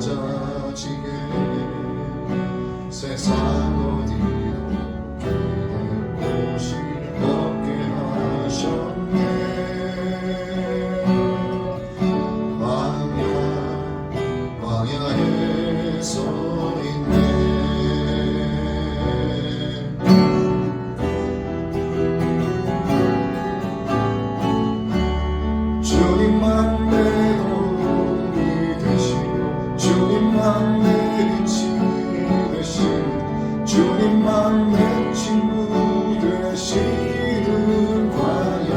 낮아지게 세상 어디로 기댈 곳이 없게 하셨네. 광야에 서 있네. 주님만 내 도움이 되시고 주님만 내 빛이 되시고 주님만 내 친구 되시는 광야.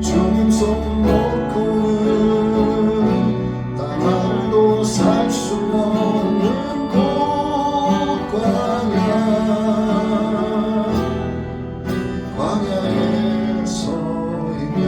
주님 손 놓고는 단 하루도 살 수 없는 곳 광야에 서 있네.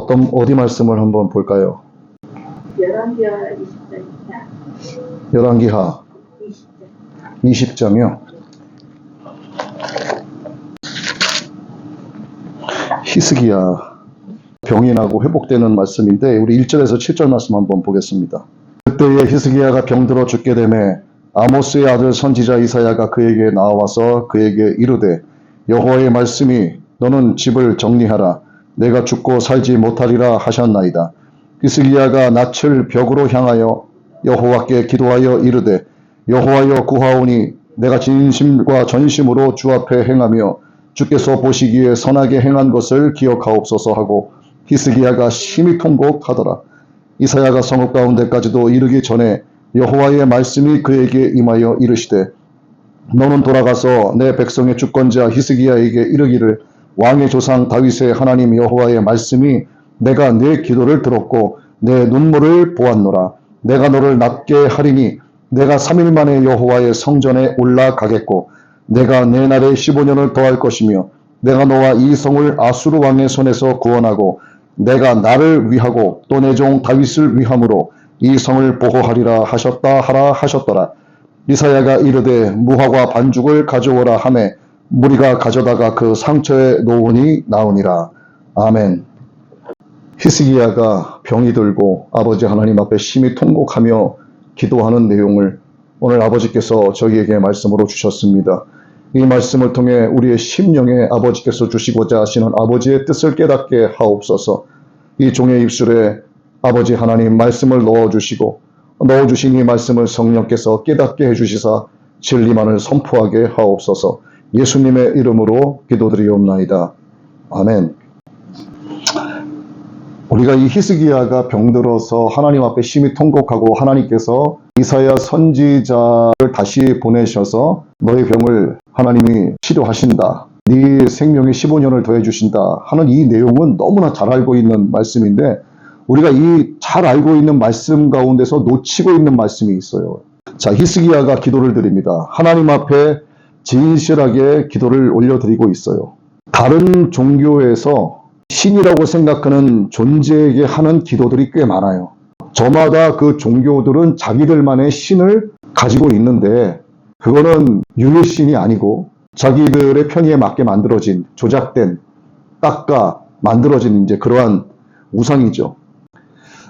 어디 말씀을 한번 볼까요? 열왕기하 20장입니다. 열왕기하 20장. 20장이요. 히스기야 병이 나고 회복되는 말씀인데 우리 1절에서 7절 말씀 한번 보겠습니다. 그때에 히스기야가 병들어 죽게 되매 아모스의 아들 선지자 이사야가 그에게 나와서 그에게 이르되 여호와의 말씀이 너는 집을 정리하라 내가 죽고 살지 못하리라 하셨나이다. 히스기야가 낯을 벽으로 향하여 여호와께 기도하여 이르되 여호와여 구하오니 내가 진심과 전심으로 주 앞에 행하며 주께서 보시기에 선하게 행한 것을 기억하옵소서 하고 히스기야가 심히 통곡하더라. 이사야가 성읍 가운데까지도 이르기 전에 여호와의 말씀이 그에게 임하여 이르시되 너는 돌아가서 내 백성의 주권자 히스기야에게 이르기를 왕의 조상 다윗의 하나님 여호와의 말씀이 내가 내 기도를 들었고 내 눈물을 보았노라. 내가 너를 낫게 하리니 내가 3일 만에 여호와의 성전에 올라가겠고 내가 내 날에 15년을 더할 것이며 내가 너와 이 성을 아수르 왕의 손에서 구원하고 내가 나를 위하고 또 내 종 다윗을 위함으로 이 성을 보호하리라 하셨더라. 이사야가 이르되 무화과 반죽을 가져오라 하매 무리가 가져다가 그 상처에 놓으니 나오니라. 아멘. 히스기야가 병이 들고 아버지 하나님 앞에 심히 통곡하며 기도하는 내용을 오늘 아버지께서 저희에게 말씀으로 주셨습니다. 이 말씀을 통해 우리의 심령에 아버지께서 주시고자 하시는 아버지의 뜻을 깨닫게 하옵소서. 이 종의 입술에 아버지 하나님 말씀을 넣어주신 이 말씀을 성령께서 깨닫게 해주시사 진리만을 선포하게 하옵소서. 예수님의 이름으로 기도드리옵나이다. 아멘. 우리가 이 히스기야가 병들어서 하나님 앞에 심히 통곡하고 하나님께서 이사야 선지자를 다시 보내셔서 너의 병을 하나님이 치료하신다. 네 생명에 15년을 더해 주신다 하는 이 내용은 너무나 잘 알고 있는 말씀인데 우리가 이 잘 알고 있는 말씀 가운데서 놓치고 있는 말씀이 있어요. 자, 히스기야가 기도를 드립니다. 하나님 앞에 진실하게 기도를 올려드리고 있어요. 다른 종교에서 신이라고 생각하는 존재에게 하는 기도들이 꽤 많아요. 저마다 그 종교들은 자기들만의 신을 가지고 있는데 그거는 유일신이 아니고 자기들의 편의에 맞게 만들어진 조작된 깎아 만들어진 이제 그러한 우상이죠.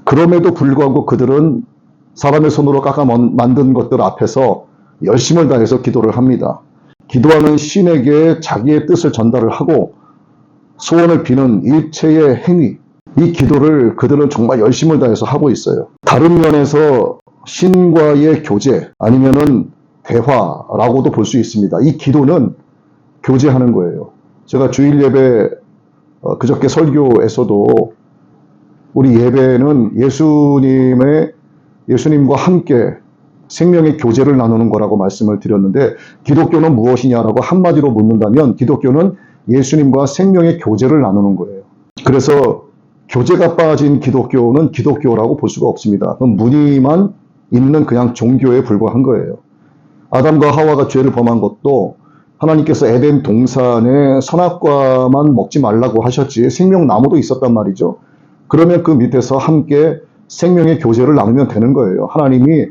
그럼에도 불구하고 그들은 사람의 손으로 깎아 만든 것들 앞에서 열심을 다해서 기도를 합니다. 기도하는 신에게 자기의 뜻을 전달을 하고 소원을 비는 일체의 행위, 이 기도를 그들은 정말 열심을 다해서 하고 있어요. 다른 면에서 신과의 교제 아니면은 대화라고도 볼 수 있습니다. 이 기도는 교제하는 거예요. 제가 주일 예배 그저께 설교에서도 우리 예배는 예수님과 함께 생명의 교제를 나누는 거라고 말씀을 드렸는데 기독교는 무엇이냐라고 한마디로 묻는다면 기독교는 예수님과 생명의 교제를 나누는 거예요. 그래서 교제가 빠진 기독교는 기독교라고 볼 수가 없습니다. 그건 무늬만 있는 그냥 종교에 불과한 거예요. 아담과 하와가 죄를 범한 것도 하나님께서 에덴 동산에 선악과만 먹지 말라고 하셨지 생명나무도 있었단 말이죠. 그러면 그 밑에서 함께 생명의 교제를 나누면 되는 거예요. 하나님이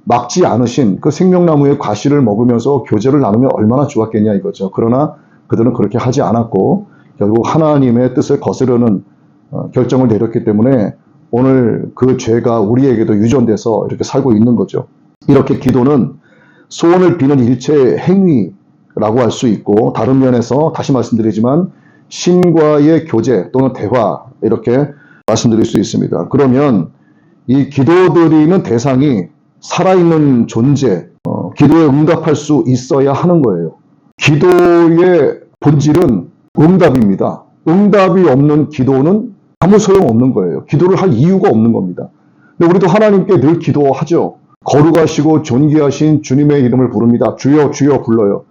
막지 않으신 그 생명나무의 과실을 먹으면서 교제를 나누면 얼마나 좋았겠냐 이거죠. 그러나 그들은 그렇게 하지 않았고 결국 하나님의 뜻을 거스르는 결정을 내렸기 때문에 오늘 그 죄가 우리에게도 유전돼서 이렇게 살고 있는 거죠. 이렇게 기도는 소원을 비는 일체의 행위라고 할 수 있고 다른 면에서 다시 말씀드리지만 신과의 교제 또는 대화 이렇게 말씀드릴 수 있습니다. 그러면 이 기도드리는 대상이 살아있는 존재, 기도에 응답할 수 있어야 하는 거예요. 기도의 본질은 응답입니다. 응답이 없는 기도는 아무 소용없는 거예요. 기도를 할 이유가 없는 겁니다. 근데 우리도 하나님께 늘 기도하죠. 거룩하시고 존귀하신 주님의 이름을 부릅니다. 주여 주여 불러요.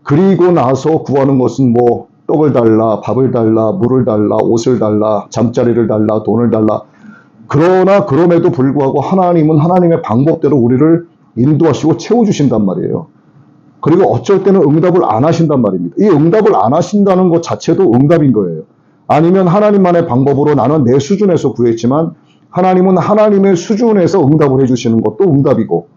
그리고 나서 구하는 것은 뭐 떡을 달라, 밥을 달라, 물을 달라, 옷을 달라, 잠자리를 달라, 돈을 달라. 그러나 그럼에도 불구하고 하나님은 하나님의 방법대로 우리를 인도하시고 채워주신단 말이에요. 그리고 어쩔 때는 응답을 안 하신단 말입니다. 이 응답을 안 하신다는 것 자체도 응답인 거예요. 아니면 하나님만의 방법으로 나는 내 수준에서 구했지만 하나님은 하나님의 수준에서 응답을 해주시는 것도 응답이고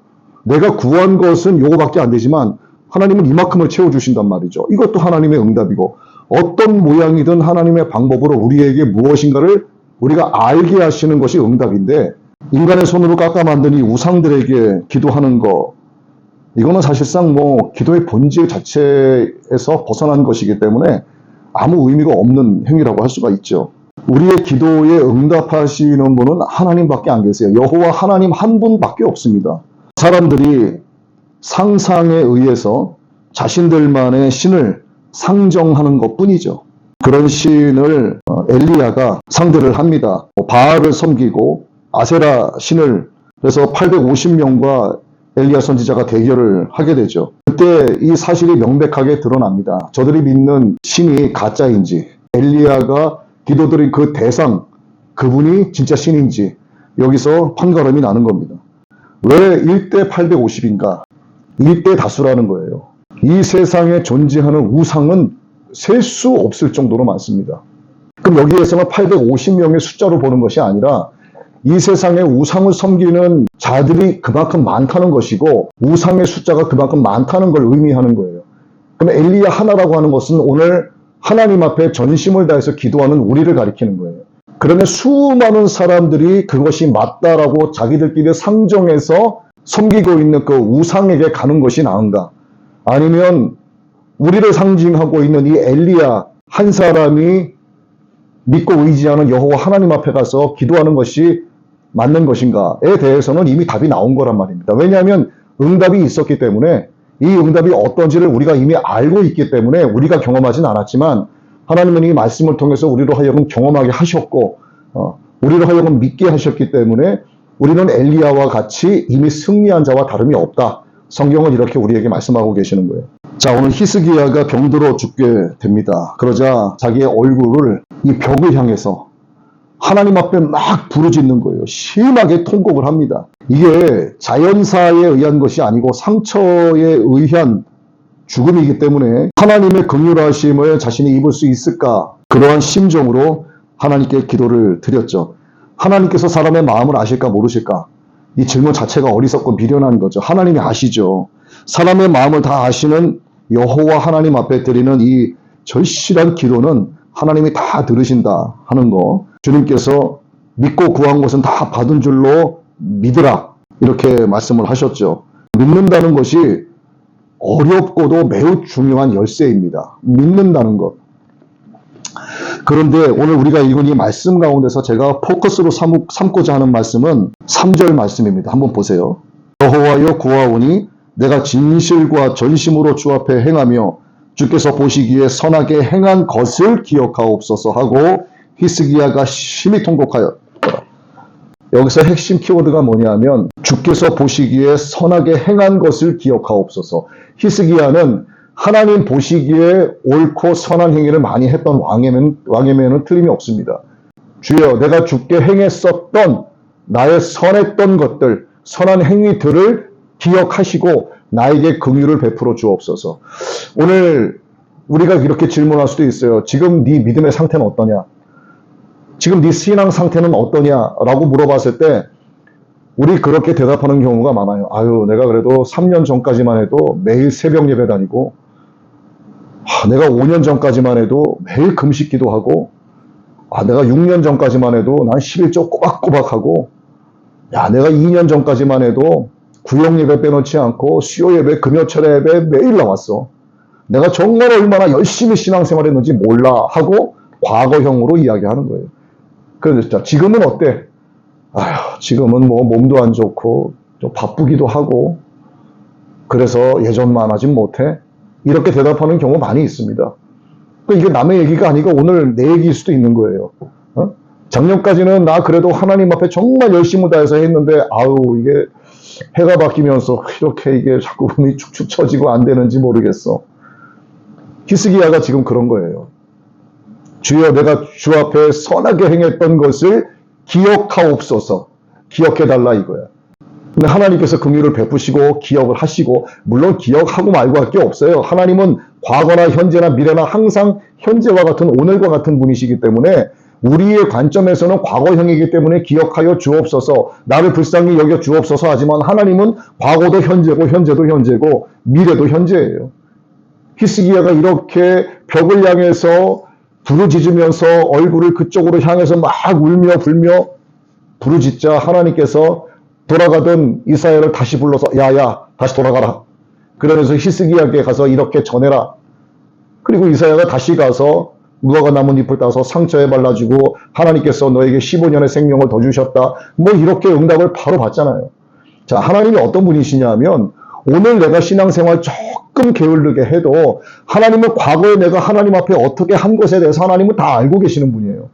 내가 구한 것은 요거밖에 안 되지만 하나님은 이만큼을 채워주신단 말이죠. 이것도 하나님의 응답이고 어떤 모양이든 하나님의 방법으로 우리에게 무엇인가를 우리가 알게 하시는 것이 응답인데 인간의 손으로 깎아 만든 이 우상들에게 기도하는 거 이거는 사실상 뭐 기도의 본질 자체에서 벗어난 것이기 때문에 아무 의미가 없는 행위라고 할 수가 있죠. 우리의 기도에 응답하시는 분은 하나님밖에 안 계세요. 여호와 하나님 한 분밖에 없습니다. 사람들이 상상에 의해서 자신들만의 신을 상정하는 것뿐이죠. 그런 신을 엘리야가 상대를 합니다. 바알을 섬기고 아세라 신을 그래서 850명과 엘리야 선지자가 대결을 하게 되죠. 그때 이 사실이 명백하게 드러납니다. 저들이 믿는 신이 가짜인지 엘리야가 기도드린 그 대상 그분이 진짜 신인지 여기서 판가름이 나는 겁니다. 왜 1대 850인가? 1대 다수라는 거예요. 이 세상에 존재하는 우상은 셀 수 없을 정도로 많습니다. 그럼 여기에서는 850명의 숫자로 보는 것이 아니라 이 세상에 우상을 섬기는 자들이 그만큼 많다는 것이고 우상의 숫자가 그만큼 많다는 걸 의미하는 거예요. 그럼 엘리야 하나라고 하는 것은 오늘 하나님 앞에 전심을 다해서 기도하는 우리를 가리키는 거예요. 그러면 수많은 사람들이 그것이 맞다라고 자기들끼리 상정해서 섬기고 있는 그 우상에게 가는 것이 나은가? 아니면 우리를 상징하고 있는 이 엘리야 한 사람이 믿고 의지하는 여호와 하나님 앞에 가서 기도하는 것이 맞는 것인가에 대해서는 이미 답이 나온 거란 말입니다. 왜냐하면 응답이 있었기 때문에 이 응답이 어떤지를 우리가 이미 알고 있기 때문에 우리가 경험하진 않았지만 하나님은 이 말씀을 통해서 우리로 하여금 경험하게 하셨고 우리로 하여금 믿게 하셨기 때문에 우리는 엘리야와 같이 이미 승리한 자와 다름이 없다. 성경은 이렇게 우리에게 말씀하고 계시는 거예요. 자, 오늘 히스기야가 병들어 죽게 됩니다. 그러자 자기의 얼굴을 이 벽을 향해서 하나님 앞에 막 부르짖는 거예요. 심하게 통곡을 합니다. 이게 자연사에 의한 것이 아니고 상처에 의한 죽음이기 때문에 하나님의 긍휼하심을 자신이 입을 수 있을까? 그러한 심정으로 하나님께 기도를 드렸죠. 하나님께서 사람의 마음을 아실까 모르실까? 이 질문 자체가 어리석고 미련한 거죠. 하나님이 아시죠. 사람의 마음을 다 아시는 여호와 하나님 앞에 드리는 이 절실한 기도는 하나님이 다 들으신다 하는 거. 주님께서 믿고 구한 것은 다 받은 줄로 믿으라 이렇게 말씀을 하셨죠. 믿는다는 것이 어렵고도 매우 중요한 열쇠입니다. 믿는다는 것. 그런데 오늘 우리가 읽은 이 말씀 가운데서 제가 포커스로 삼고자 하는 말씀은 3절 말씀입니다. 한번 보세요. 여호와여 구하오니 내가 진실과 전심으로 주 앞에 행하며 주께서 보시기에 선하게 행한 것을 기억하옵소서 하고 히스기야가 심히 통곡하였더라. 여기서 핵심 키워드가 뭐냐면 주께서 보시기에 선하게 행한 것을 기억하옵소서. 히스기야는 하나님 보시기에 옳고 선한 행위를 많이 했던 왕이면은 틀림이 없습니다. 주여 내가 주께 행했었던 나의 선했던 것들, 선한 행위들을 기억하시고 나에게 긍휼을 베풀어 주옵소서. 오늘 우리가 이렇게 질문할 수도 있어요. 지금 네 믿음의 상태는 어떠냐? 지금 네 신앙 상태는 어떠냐? 라고 물어봤을 때 우리 그렇게 대답하는 경우가 많아요. 아유, 내가 그래도 3년 전까지만 해도 매일 새벽 예배 다니고 내가 5년 전까지만 해도 매일 금식 기도하고 내가 6년 전까지만 해도 난 11조 꼬박꼬박하고 내가 2년 전까지만 해도 구역 예배 빼놓지 않고 수요 예배, 금요철 예배 매일 나왔어. 내가 정말 얼마나 열심히 신앙생활했는지 몰라 하고 과거형으로 이야기하는 거예요. 그래서 지금은 어때? 지금은 뭐 몸도 안 좋고 좀 바쁘기도 하고 그래서 예전만 하진 못해. 이렇게 대답하는 경우 많이 있습니다. 이게 남의 얘기가 아니고 오늘 내 얘기일 수도 있는 거예요. 작년까지는 나 그래도 하나님 앞에 정말 열심히 다해서 했는데 이게 해가 바뀌면서 이렇게 이게 자꾸 몸이 축축 처지고 안 되는지 모르겠어. 히스기야가 지금 그런 거예요. 주여 내가 주 앞에 선하게 행했던 것을 기억하옵소서. 기억해달라 이거야. 근데 하나님께서 긍휼을 베푸시고 기억을 하시고, 물론 기억하고 말고 할 게 없어요. 하나님은 과거나 현재나 미래나 항상 현재와 같은 오늘과 같은 분이시기 때문에 우리의 관점에서는 과거형이기 때문에 기억하여 주옵소서, 나를 불쌍히 여겨 주옵소서 하지만 하나님은 과거도 현재고 현재도 현재고 미래도 현재예요. 히스기야가 이렇게 벽을 향해서 부르짖으면서 얼굴을 그쪽으로 향해서 막 울며 불며 부르짖자 하나님께서 돌아가던 이사야를 다시 불러서 야야 다시 돌아가라. 그러면서 히스기야에게 가서 이렇게 전해라. 그리고 이사야가 다시 가서 무화과 나뭇잎을 따서 상처에 발라주고 하나님께서 너에게 15년의 생명을 더 주셨다. 뭐 이렇게 응답을 바로 받잖아요. 자, 하나님이 어떤 분이시냐면 오늘 내가 신앙생활 조금 게으르게 해도 하나님은 과거에 내가 하나님 앞에 어떻게 한 것에 대해서 하나님은 다 알고 계시는 분이에요.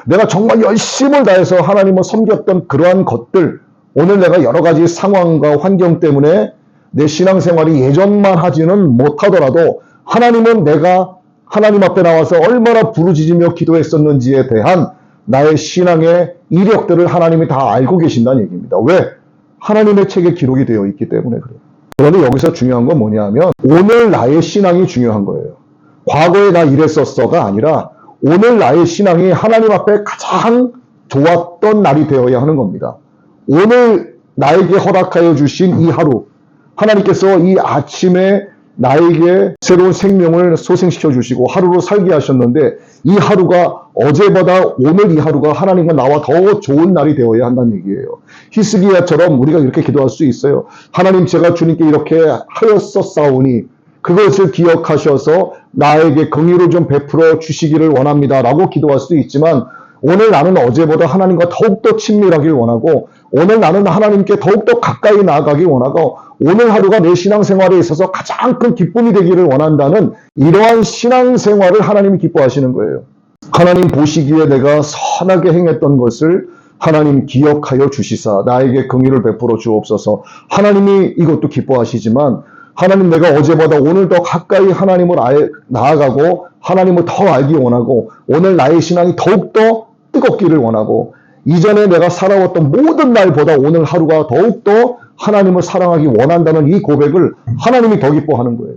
내가 정말 열심을 다해서 하나님을 섬겼던 그러한 것들, 오늘 내가 여러 가지 상황과 환경 때문에 내 신앙생활이 예전만 하지는 못하더라도 하나님은 내가 하나님 앞에 나와서 얼마나 부르짖으며 기도했었는지에 대한 나의 신앙의 이력들을 하나님이 다 알고 계신다는 얘기입니다. 왜? 하나님의 책에 기록이 되어 있기 때문에 그래요. 그런데 여기서 중요한 건 뭐냐면 오늘 나의 신앙이 중요한 거예요. 과거에 나 이랬었어가 아니라 오늘 나의 신앙이 하나님 앞에 가장 좋았던 날이 되어야 하는 겁니다. 오늘 나에게 허락하여 주신 이 하루, 하나님께서 이 아침에 나에게 새로운 생명을 소생시켜 주시고 하루로 살게 하셨는데 이 하루가 어제보다 오늘 이 하루가 하나님과 나와 더 좋은 날이 되어야 한다는 얘기예요. 히스기야처럼 우리가 이렇게 기도할 수 있어요. 하나님, 제가 주님께 이렇게 하였었사오니 그것을 기억하셔서 나에게 긍휼을 좀 베풀어 주시기를 원합니다 라고 기도할 수도 있지만, 오늘 나는 어제보다 하나님과 더욱더 친밀하길 원하고 오늘 나는 하나님께 더욱더 가까이 나아가길 원하고 오늘 하루가 내 신앙생활에 있어서 가장 큰 기쁨이 되기를 원한다는 이러한 신앙생활을 하나님이 기뻐하시는 거예요. 하나님 보시기에 내가 선하게 행했던 것을 하나님 기억하여 주시사 나에게 긍휼을 베풀어 주옵소서. 하나님이 이것도 기뻐하시지만 하나님, 내가 어제보다 오늘 더 가까이 하나님을 나아가고 하나님을 더 알기 원하고 오늘 나의 신앙이 더욱더 뜨겁기를 원하고 이전에 내가 살아왔던 모든 날보다 오늘 하루가 더욱더 하나님을 사랑하기 원한다는 이 고백을 하나님이 더 기뻐하는 거예요.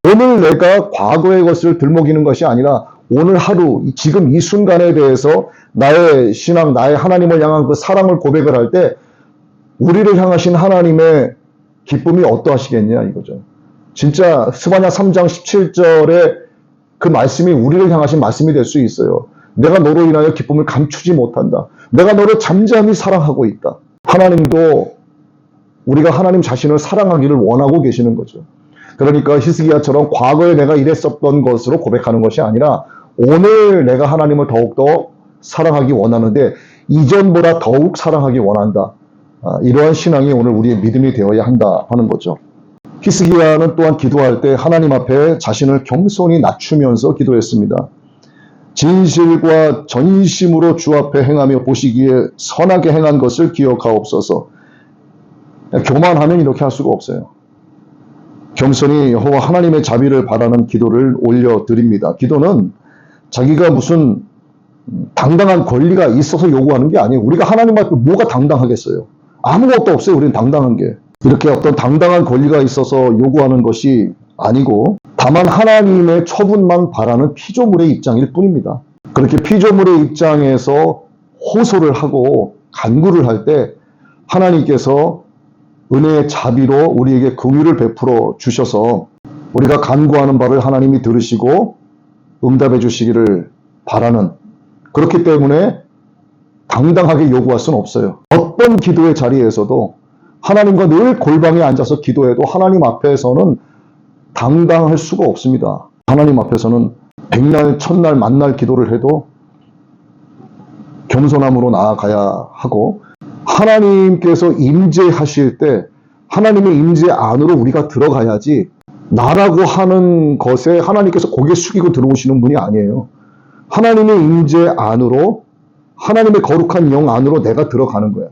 오늘 내가 과거의 것을 들먹이는 것이 아니라 오늘 하루, 지금 이 순간에 대해서 나의 신앙, 나의 하나님을 향한 그 사랑을 고백을 할 때 우리를 향하신 하나님의 기쁨이 어떠하시겠냐 이거죠. 진짜 스바냐 3장 17절에 그 말씀이 우리를 향하신 말씀이 될 수 있어요. 내가 너로 인하여 기쁨을 감추지 못한다. 내가 너를 잠잠히 사랑하고 있다. 하나님도 우리가 하나님 자신을 사랑하기를 원하고 계시는 거죠. 그러니까 히스기야처럼 과거에 내가 이랬었던 것으로 고백하는 것이 아니라 오늘 내가 하나님을 더욱더 사랑하기 원하는데 이전보다 더욱 사랑하기 원한다. 이러한 신앙이 오늘 우리의 믿음이 되어야 한다 하는 거죠. 히스기야는 또한 기도할 때 하나님 앞에 자신을 겸손히 낮추면서 기도했습니다. 진실과 전심으로 주 앞에 행하며 보시기에 선하게 행한 것을 기억하옵소서. 교만하면 이렇게 할 수가 없어요. 겸손히 여호와 하나님의 자비를 바라는 기도를 올려드립니다. 기도는 자기가 무슨 당당한 권리가 있어서 요구하는 게 아니에요. 우리가 하나님 앞에 뭐가 당당하겠어요? 아무것도 없어요. 우리는 당당한 게. 이렇게 어떤 당당한 권리가 있어서 요구하는 것이 아니고 다만 하나님의 처분만 바라는 피조물의 입장일 뿐입니다. 그렇게 피조물의 입장에서 호소를 하고 간구를 할 때 하나님께서 은혜의 자비로 우리에게 긍휼을 베풀어 주셔서 우리가 간구하는 바를 하나님이 들으시고 응답해 주시기를 바라는, 그렇기 때문에 당당하게 요구할 수는 없어요. 어떤 기도의 자리에서도 하나님과 늘 골방에 앉아서 기도해도 하나님 앞에서는 당당할 수가 없습니다. 하나님 앞에서는 백날 첫날 만날 기도를 해도 겸손함으로 나아가야 하고, 하나님께서 임재하실 때 하나님의 임재 안으로 우리가 들어가야지 나라고 하는 것에 하나님께서 고개 숙이고 들어오시는 분이 아니에요. 하나님의 임재 안으로, 하나님의 거룩한 영 안으로 내가 들어가는 거야.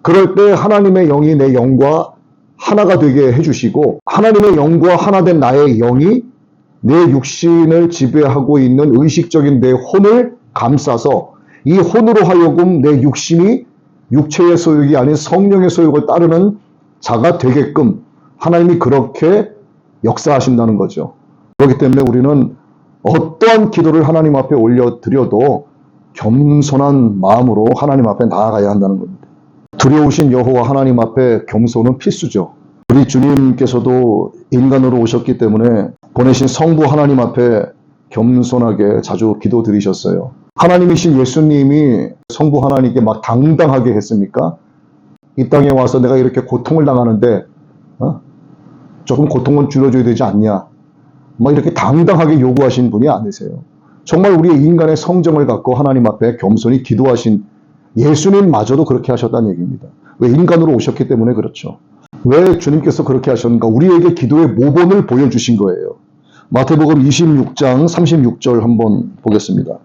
그럴 때 하나님의 영이 내 영과 하나가 되게 해주시고 하나님의 영과 하나된 나의 영이 내 육신을 지배하고 있는 의식적인 내 혼을 감싸서 이 혼으로 하여금 내 육신이 육체의 소욕이 아닌 성령의 소욕을 따르는 자가 되게끔 하나님이 그렇게 역사하신다는 거죠. 그렇기 때문에 우리는 어떠한 기도를 하나님 앞에 올려드려도 겸손한 마음으로 하나님 앞에 나아가야 한다는 겁니다. 두려우신 여호와 하나님 앞에 겸손은 필수죠. 우리 주님께서도 인간으로 오셨기 때문에 보내신 성부 하나님 앞에 겸손하게 자주 기도드리셨어요. 하나님이신 예수님이 성부 하나님께 막 당당하게 했습니까? 이 땅에 와서 내가 이렇게 고통을 당하는데 조금 고통은 줄여줘야 되지 않냐? 막 이렇게 당당하게 요구하신 분이 아니세요. 정말 우리의 인간의 성정을 갖고 하나님 앞에 겸손히 기도하신 예수님마저도 그렇게 하셨다는 얘기입니다. 왜? 인간으로 오셨기 때문에 그렇죠. 왜 주님께서 그렇게 하셨는가? 우리에게 기도의 모본을 보여주신 거예요. 마태복음 26장 36절 한번 보겠습니다.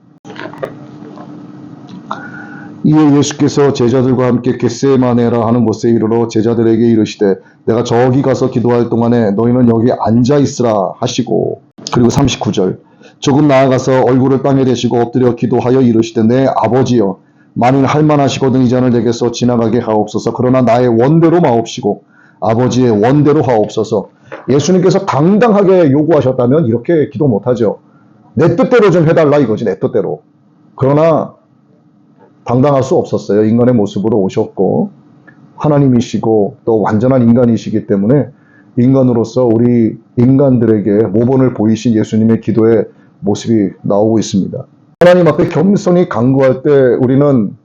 이에 예수께서 제자들과 함께 겟세마네라 하는 곳에 이르러 제자들에게 이르시되 내가 저기 가서 기도할 동안에 너희는 여기 앉아 있으라 하시고, 그리고 39절 조금 나아가서 얼굴을 땅에 대시고 엎드려 기도하여 이르시되 내 아버지여 만일 할만하시거든 이 잔을 내게서 지나가게 하옵소서. 그러나 나의 원대로 마옵시고 아버지의 원대로 하옵소서. 예수님께서 당당하게 요구하셨다면 이렇게 기도 못하죠. 내 뜻대로 좀 해달라 이거지, 내 뜻대로. 그러나 당당할 수 없었어요. 인간의 모습으로 오셨고 하나님이시고 또 완전한 인간이시기 때문에 인간으로서 우리 인간들에게 모본을 보이신 예수님의 기도의 모습이 나오고 있습니다. 하나님 앞에 겸손히 간구할 때 우리는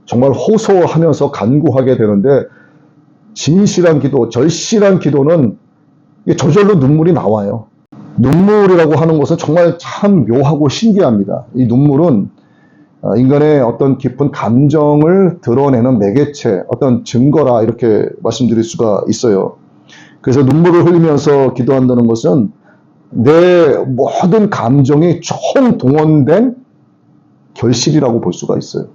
정말 호소하면서 간구하게 되는데, 진실한 기도, 절실한 기도는 저절로 눈물이 나와요. 눈물이라고 하는 것은 정말 참 묘하고 신기합니다. 이 눈물은 인간의 어떤 깊은 감정을 드러내는 매개체, 어떤 증거라 이렇게 말씀드릴 수가 있어요. 그래서 눈물을 흘리면서 기도한다는 것은 내 모든 감정이 총동원된 결실이라고 볼 수가 있어요.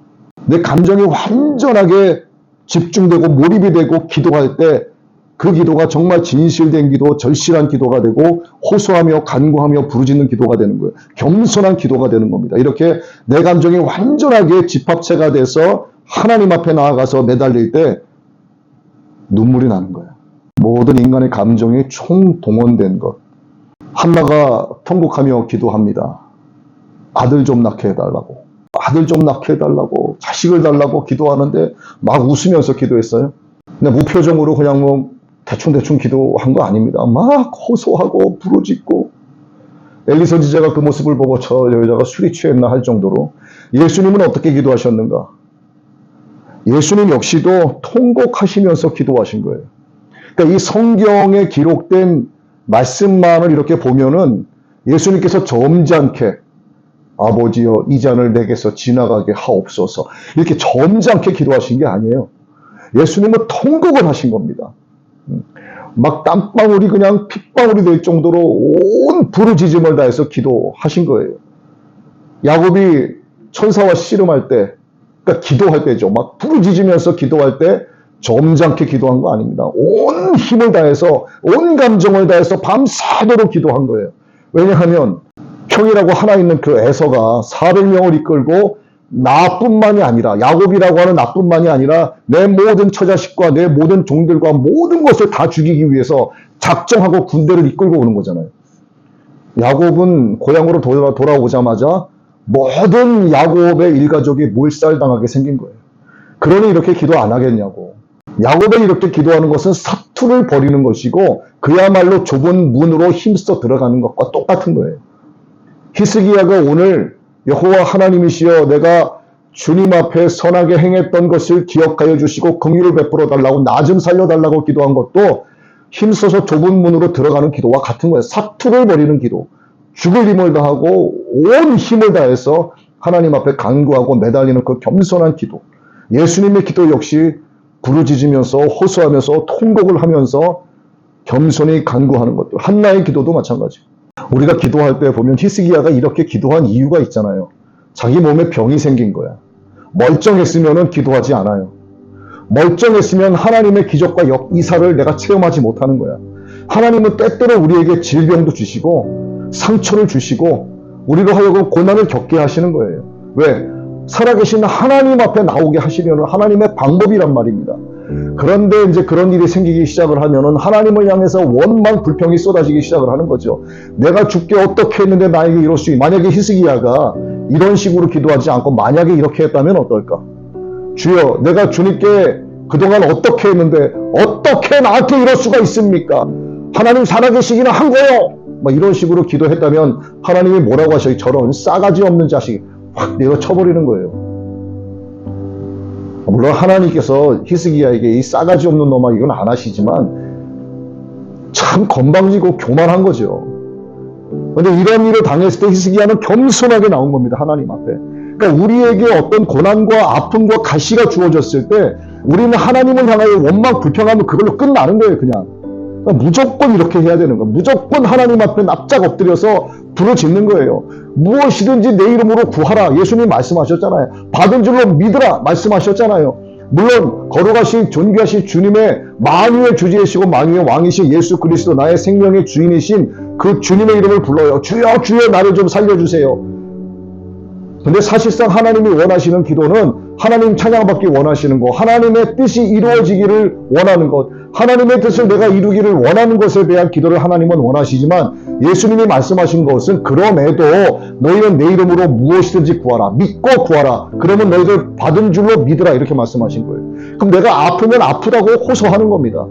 내 감정이 완전하게 집중되고 몰입이 되고 기도할 때 그 기도가 정말 진실된 기도, 절실한 기도가 되고 호소하며 간구하며 부르짖는 기도가 되는 거예요. 겸손한 기도가 되는 겁니다. 이렇게 내 감정이 완전하게 집합체가 돼서 하나님 앞에 나아가서 매달릴 때 눈물이 나는 거예요. 모든 인간의 감정이 총동원된 것. 한나가 통곡하며 기도합니다. 아들 좀 낳게 해달라고. 아들 좀 낳게 해달라고. 자식을 달라고 기도하는데 막 웃으면서 기도했어요. 근데 무표정으로 그냥 뭐 대충 기도한 거 아닙니다. 막 호소하고 부르짖고. 엘리 선지자가 그 모습을 보고 저 여자가 술이 취했나 할 정도로. 예수님은 어떻게 기도하셨는가? 예수님 역시도 통곡하시면서 기도하신 거예요. 그러니까 이 성경에 기록된 말씀만을 이렇게 보면은 예수님께서 점잖게 아버지여 이 잔을 내게서 지나가게 하옵소서 이렇게 점잖게 기도하신 게 아니에요. 예수님은 통곡을 하신 겁니다. 막 땀방울이 그냥 핏방울이 될 정도로 온 부르짖음을 다해서 기도하신 거예요. 야곱이 천사와 씨름할 때, 그러니까 기도할 때죠. 막 부르짖으면서 기도할 때 점잖게 기도한 거 아닙니다. 온 힘을 다해서, 온 감정을 다해서 밤새도록 기도한 거예요. 왜냐하면 형이라고 하나 있는 그 에서가 400명을 이끌고 나뿐만이 아니라, 야곱이라고 하는 나뿐만이 아니라 내 모든 처자식과 내 모든 종들과 모든 것을 다 죽이기 위해서 작정하고 군대를 이끌고 오는 거잖아요. 야곱은 고향으로 돌아오자마자 모든 야곱의 일가족이 몰살당하게 생긴 거예요. 그러니 이렇게 기도 안 하겠냐고. 야곱이 이렇게 기도하는 것은 사투를 벌이는 것이고 그야말로 좁은 문으로 힘써 들어가는 것과 똑같은 거예요. 히스기야가 오늘 여호와 하나님이시여 내가 주님 앞에 선하게 행했던 것을 기억하여 주시고 긍휼을 베풀어 달라고 나 좀 살려달라고 기도한 것도 힘써서 좁은 문으로 들어가는 기도와 같은 거예요. 사투를 벌이는 기도. 죽을 힘을 다하고 온 힘을 다해서 하나님 앞에 간구하고 매달리는 그 겸손한 기도. 예수님의 기도 역시 부르짖으면서 호소하면서 통곡을 하면서 겸손히 간구하는 것들. 한나의 기도도 마찬가지. 우리가 기도할 때 보면 히스기야가 이렇게 기도한 이유가 있잖아요. 자기 몸에 병이 생긴 거야. 멀쩡했으면 기도하지 않아요. 멀쩡했으면 하나님의 기적과 역이사를 내가 체험하지 못하는 거야. 하나님은 때때로 우리에게 질병도 주시고 상처를 주시고 우리로 하여금 고난을 겪게 하시는 거예요. 왜? 살아계신 하나님 앞에 나오게 하시려는 하나님의 방법이란 말입니다. 그런데 이제 그런 일이 생기기 시작을 하면은 하나님을 향해서 원망 불평이 쏟아지기 시작을 하는 거죠. 내가 죽게 어떻게 했는데 나에게 이럴 수 있 만약에 히스기야가 이런 식으로 기도하지 않고 만약에 이렇게 했다면 어떨까? 주여, 내가 주님께 그동안 어떻게 했는데 어떻게 나한테 이럴 수가 있습니까? 하나님 살아계시기는 한 거요. 막 이런 식으로 기도했다면 하나님이 뭐라고 하셔요? 저런 싸가지 없는 자식 확 내려쳐버리는 거예요. 물론 하나님께서 히스기야에게 이 싸가지 없는 놈아 이건 안 하시지만 참 건방지고 교만한 거죠. 그런데 이런 일을 당했을 때 히스기야는 겸손하게 나온 겁니다. 하나님 앞에. 그러니까 우리에게 어떤 고난과 아픔과 가시가 주어졌을 때 우리는 하나님을 향하여 원망 불평하면 그걸로 끝나는 거예요. 그냥. 그러니까 무조건 이렇게 해야 되는 거예요. 무조건 하나님 앞에 납작 엎드려서 부르짖는 거예요. 무엇이든지 내 이름으로 구하라. 예수님 말씀하셨잖아요. 받은 줄로 믿으라. 말씀하셨잖아요. 물론 거룩하신 존귀하신 주님의 만유의 주제이시고 만유의 왕이신 예수 그리스도 나의 생명의 주인이신 그 주님의 이름을 불러요. 주여 주여 나를 좀 살려주세요. 근데 사실상 하나님이 원하시는 기도는 하나님 찬양받기 원하시는 것, 하나님의 뜻이 이루어지기를 원하는 것, 하나님의 뜻을 내가 이루기를 원하는 것에 대한 기도를 하나님은 원하시지만 예수님이 말씀하신 것은 그럼에도 너희는 내 이름으로 무엇이든지 구하라. 믿고 구하라. 그러면 너희들 받은 줄로 믿으라. 이렇게 말씀하신 거예요. 그럼 내가 아프면 아프다고 호소하는 겁니다.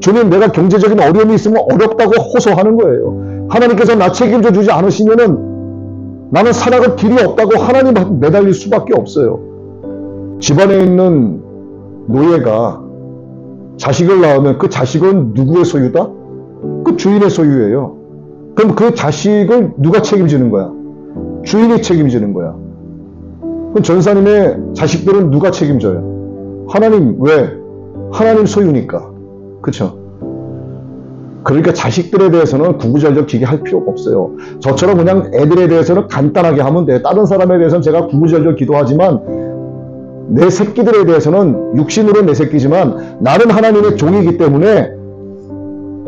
주님, 내가 경제적인 어려움이 있으면 어렵다고 호소하는 거예요. 하나님께서 나 책임져 주지 않으시면은 나는 살아갈 길이 없다고 하나님한테 매달릴 수밖에 없어요. 집안에 있는 노예가 자식을 낳으면 그 자식은 누구의 소유다? 그 주인의 소유예요. 그럼 그 자식을 누가 책임지는 거야? 주인이 책임지는 거야. 그럼 전사님의 자식들은 누가 책임져요? 하나님. 왜? 하나님 소유니까. 그쵸? 그러니까 자식들에 대해서는 구구절절 기도할 필요가 없어요. 저처럼 그냥 애들에 대해서는 간단하게 하면 돼요. 다른 사람에 대해서는 제가 구구절절 기도하지만 내 새끼들에 대해서는 육신으로 내 새끼지만 나는 하나님의 종이기 때문에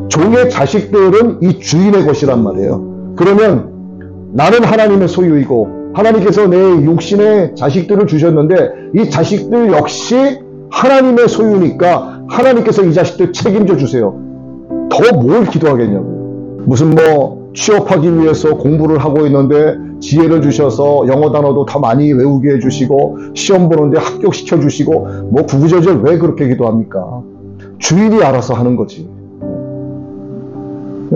종의 자식들은 이 주인의 것이란 말이에요. 그러면 나는 하나님의 소유이고 하나님께서 내 육신의 자식들을 주셨는데 이 자식들 역시 하나님의 소유니까 하나님께서 이 자식들 책임져 주세요. 더 뭘 기도하겠냐고요. 무슨 뭐 취업하기 위해서 공부를 하고 있는데 지혜를 주셔서 영어 단어도 더 많이 외우게 해주시고 시험 보는데 합격시켜 주시고 뭐 구구절절 왜 그렇게 기도합니까? 주인이 알아서 하는 거지.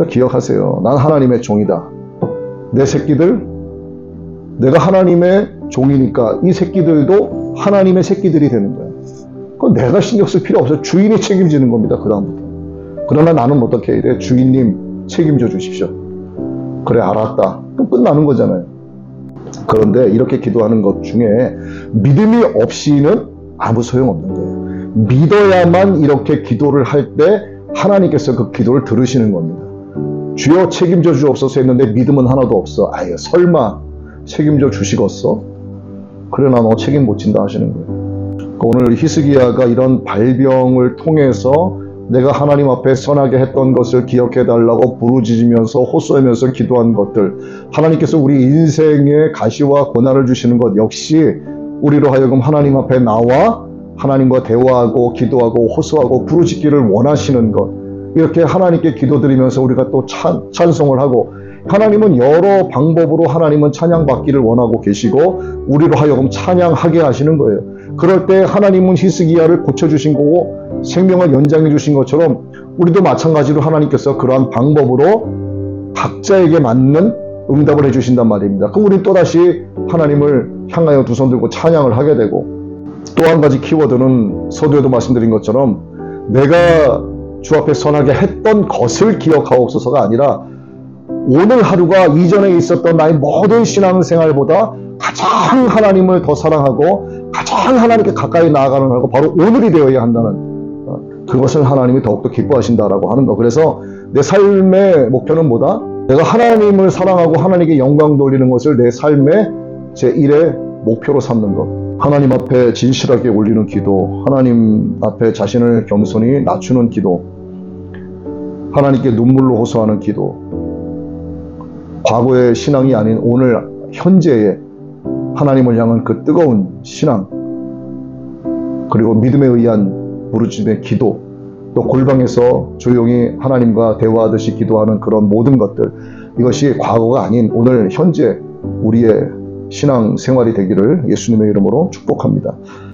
기억하세요. 난 하나님의 종이다. 내 새끼들, 내가 하나님의 종이니까 이 새끼들도 하나님의 새끼들이 되는 거야. 그건 내가 신경 쓸 필요 없어요. 주인이 책임지는 겁니다. 그 다음부터. 그러나 나는 어떻게 해야 돼? 주인님 책임져 주십시오. 그래, 알았다. 그럼 끝나는 거잖아요. 그런데 이렇게 기도하는 것 중에 믿음이 없이는 아무 소용없는 거예요. 믿어야만 이렇게 기도를 할 때 하나님께서 그 기도를 들으시는 겁니다. 주여 책임져 주옵소서 했는데 믿음은 하나도 없어. 아유, 설마 책임져 주시겠어? 그래, 나 너 책임 못 진다 하시는 거예요. 오늘 히스기야가 이런 발병을 통해서 내가 하나님 앞에 선하게 했던 것을 기억해 달라고 부르짖으면서 호소하면서 기도한 것들, 하나님께서 우리 인생에 가시와 고난을 주시는 것 역시 우리로 하여금 하나님 앞에 나와 하나님과 대화하고 기도하고 호소하고 부르짖기를 원하시는 것, 이렇게 하나님께 기도드리면서 우리가 또 찬송을 하고, 하나님은 여러 방법으로 하나님은 찬양받기를 원하고 계시고 우리로 하여금 찬양하게 하시는 거예요. 그럴 때 하나님은 히스기야를 고쳐주신 거고 생명을 연장해 주신 것처럼 우리도 마찬가지로 하나님께서 그러한 방법으로 각자에게 맞는 응답을 해주신단 말입니다. 그럼 우리는 또다시 하나님을 향하여 두 손 들고 찬양을 하게 되고, 또 한 가지 키워드는 서두에도 말씀드린 것처럼 내가 주 앞에 선하게 했던 것을 기억하옵소서가 아니라 오늘 하루가 이전에 있었던 나의 모든 신앙생활보다 가장 하나님을 더 사랑하고 가장 하나님께 가까이 나아가는 하고 바로 오늘이 되어야 한다는, 그것을 하나님이 더욱더 기뻐하신다라고 하는 거. 그래서 내 삶의 목표는 뭐다? 내가 하나님을 사랑하고 하나님께 영광 돌리는 것을 내 삶의 제1의 목표로 삼는 것. 하나님 앞에 진실하게 올리는 기도, 하나님 앞에 자신을 겸손히 낮추는 기도, 하나님께 눈물로 호소하는 기도, 과거의 신앙이 아닌 오늘 현재의 하나님을 향한 그 뜨거운 신앙, 그리고 믿음에 의한 부르짖음의 기도, 또 골방에서 조용히 하나님과 대화하듯이 기도하는 그런 모든 것들, 이것이 과거가 아닌 오늘 현재 우리의 신앙 생활이 되기를 예수님의 이름으로 축복합니다.